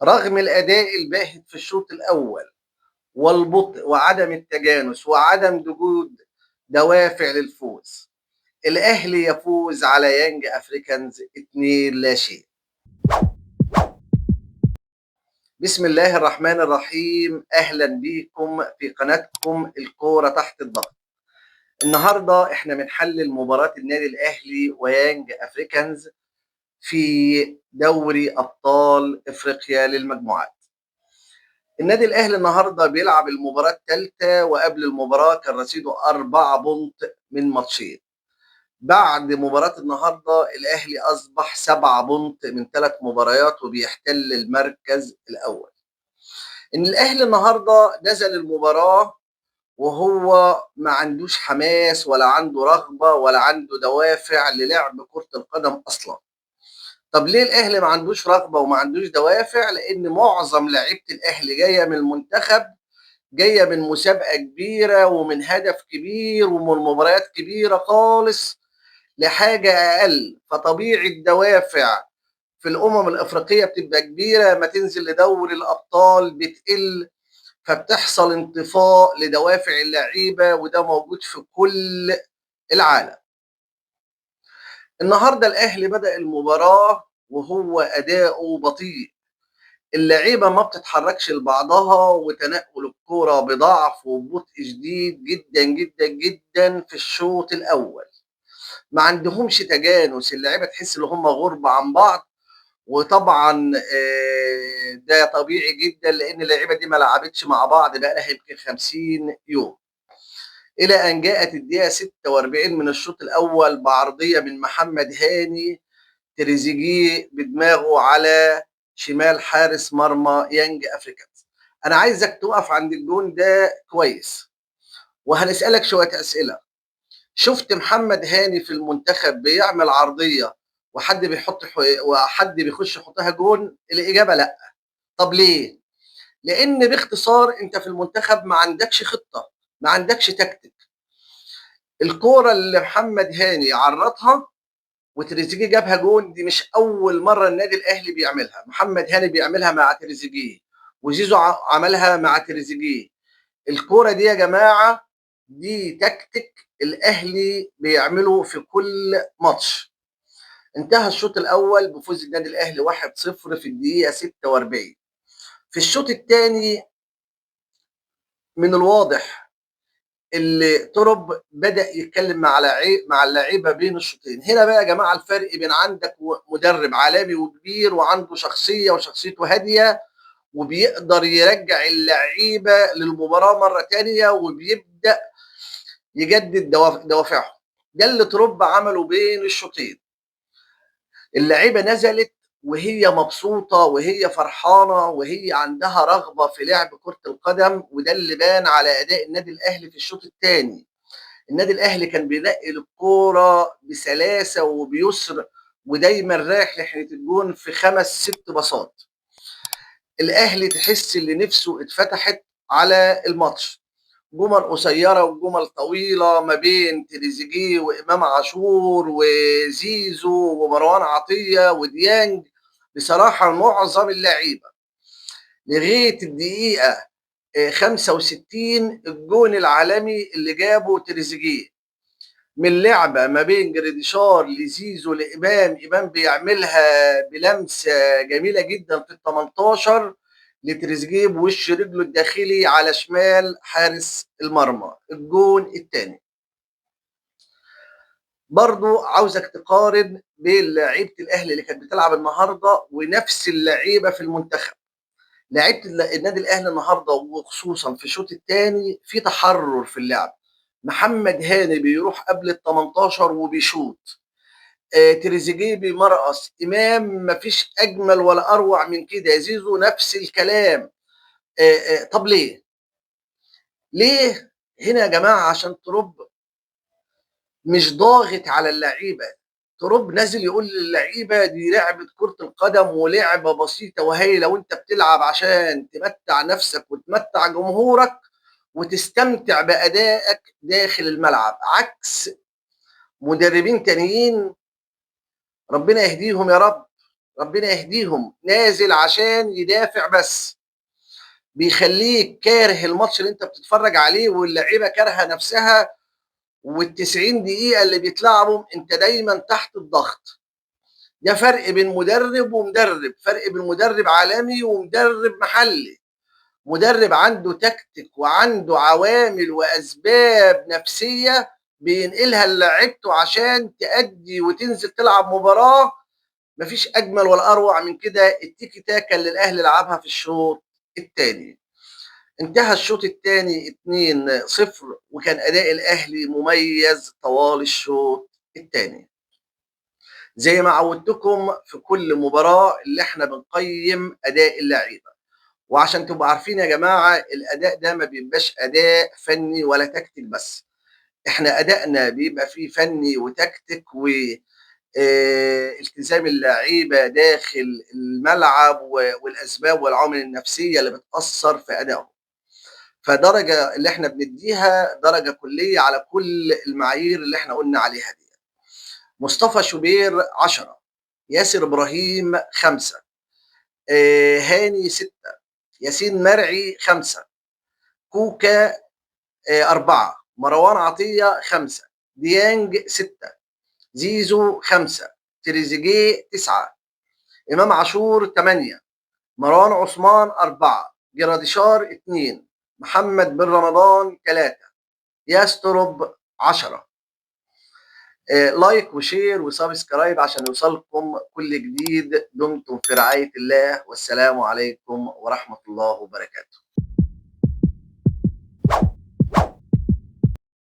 رغم الأداء الباهت في الشوط الأول والبطء وعدم التجانس وعدم وجود دوافع للفوز، الأهلي يفوز على يانج أفريكانز 2 لا شيء. بسم الله الرحمن الرحيم، أهلا بكم في قناتكم الكورة تحت الضغط. النهارده احنا بنحلل مباراة النادي الأهلي ويانج أفريكانز في دوري أبطال إفريقيا للمجموعات. النادي الأهلي النهارده بيلعب المباراة الثالثة، وقبل المباراة كان رصيده 4 بونت من ماتشين. بعد مباراة النهارده الأهلي أصبح 7 بونت من 3 مباريات وبيحتل المركز الأول. إن الأهلي النهارده نزل المباراة وهو ما عندوش حماس ولا عنده رغبة ولا عنده دوافع للعب كرة القدم أصلا. طب ليه الأهلي ما عندوش رغبة وما عندوش دوافع؟ لأن معظم لعيبة الأهلي جاية من المنتخب، جايه من مسابقه كبيره ومن هدف كبير ومن مباريات كبيره خالص لحاجه اقل، فطبيعي الدوافع في الامم الافريقيه بتبقى كبيره، ما تنزل لدوري الابطال بتقل، فبتحصل انطفاء لدوافع اللعيبه، وده موجود في كل العالم. النهارده الاهلي بدأ المباراه وهو اداؤه بطيء، اللعيبه ما بتتحركش لبعضها وتنقل الكوره بضعف وببطء شديد جدا جدا جدا في الشوط الاول. ما عندهمش تجانس، اللعيبه تحس ان هم غربه عن بعض، وطبعا ده طبيعي جدا لان اللعيبه دي ما لعبتش مع بعض بقى لها يمكن 50 يوم. الى ان جاءت الدقيقه 46 من الشوط الاول بعرضيه من محمد هاني، تريزيجيه بدماغه على شمال حارس مرمى يانج افريكانز. انا عايزك تقف عند الجون ده كويس وهنسالك شويه اسئله. شفت محمد هاني في المنتخب بيعمل عرضيه وحد بيحط وحد بيخش يحطها جون؟ الاجابه لا. طب ليه؟ لان باختصار انت في المنتخب ما عندكش خطه، ما عندكش تكتيك. الكوره اللي محمد هاني عرضها وتريزيجيه جابها جون، دي مش اول مره النادي الاهلي بيعملها، محمد هاني بيعملها مع تريزيجيه وزيزو عملها مع تريزيجيه. الكوره دي يا جماعه دي تكتيك الاهلي بيعمله في كل ماتش. انتهى الشوط الاول بفوز النادي الاهلي 1-0 في الدقيقه 46. في الشوط الثاني من الواضح اللي ترب بدأ يتكلم مع اللعيبه بين الشوطين. هنا بقى يا جماعه الفرق بين عندك مدرب عالمي وكبير وعنده شخصيه وشخصيته هاديه وبيقدر يرجع اللعيبه للمباراه مره تانية وبيبدأ يجدد دوافعهم. ده اللي ترب عمله بين الشوطين. اللعيبه نزلت وهي مبسوطه وهي فرحانه وهي عندها رغبه في لعب كره القدم، وده اللي بان على اداء النادي الاهلي في الشوط الثاني. النادي الاهلي كان بينقل الكوره بسلاسه وبيسر ودايما رايح ناحيه الجون في 5 6 باصات. الاهلي تحس اللي نفسه اتفتحت على الماتش، جمل قصيره وجمل طويله ما بين تريزيجيه وامام عاشور وزيزو ومروان عطيه وديانج. بصراحه معظم اللعيبه لغايه الدقيقه 65 الجون العالمي اللي جابه تريزيجيه من لعبه ما بين جريديشار لزيزو لامام، امام بيعملها بلمسه جميله جدا في ال 18 لتريزيجيه بوش رجله الداخلي على شمال حارس المرمى. الجون الثاني برضو عاوزك تقارن بين لعيبه الاهلي اللي كانت بتلعب النهارده ونفس اللعيبه في المنتخب. لعيبه النادي الاهلي النهارده وخصوصا في الشوط الثاني في تحرر في اللعب. محمد هاني بيروح قبل ال 18 وبيشوط، تريزيجيه بيمرقص، امام مفيش اجمل ولا اروع من كده، زيزو نفس الكلام. طب ليه؟ ليه هنا يا جماعه؟ عشان ترب مش ضاغط على اللعيبه، ترب نازل يقول للعيبه دي لعبه كره القدم ولعبه بسيطه، وهي لو انت بتلعب عشان تمتع نفسك وتمتع جمهورك وتستمتع بادائك داخل الملعب، عكس مدربين تانيين ربنا يهديهم يا رب ربنا يهديهم، نازل عشان يدافع بس، بيخلّيك كاره الماتش اللي أنت بتتفرّج عليه واللعيبة كارهة نَفْسها، وال90 دقيقة اللي بيتلعبوا أنت دايمًا تحت الضغط. ده فرق بين مدرب ومدرب، فرق بين مدرب عالمي ومدرب محلي. مدرب عنده تكتيك وعنده عوامل وأسباب نفسية بينقلها للاعيبته عشان تأدي وتنزل تلعب مباراة. ما فيش أجمل ولا أروع من كده التيكي تاكا اللي الأهلي لعبها في الشوط التاني. انتهى الشوط التاني 2-0 وكان أداء الأهلي مميز طوال الشوط التاني. زي ما عودتكم في كل مباراة اللي احنا بنقيم أداء اللعيبة، وعشان تبقوا عارفين يا جماعة الأداء ده ما بيبقاش أداء فني ولا تكتيك بس، احنا أدائنا بيبقى فيه فني وتكتيك التزام اللعيبة داخل الملعب والأسباب والعوامل النفسية اللي بتأثر في أدائهم. فدرجة اللي احنا بنديها درجة كلية على كل المعايير اللي احنا قلنا عليها دي. مصطفى شوبير 10، ياسر إبراهيم 5، هاني 6، ياسين مرعي 5، كوكا 4، مروان عطية 5، ديانج 6، زيزو 5، تريزيجيه 9، إمام عاشور 8، مروان عثمان 4، جراديشار 2، محمد بن رمضان 3، يسترب 10. لايك وشير وسبسكرايب عشان يوصلكم كل جديد. دمتم في رعاية الله، والسلام عليكم ورحمة الله وبركاته.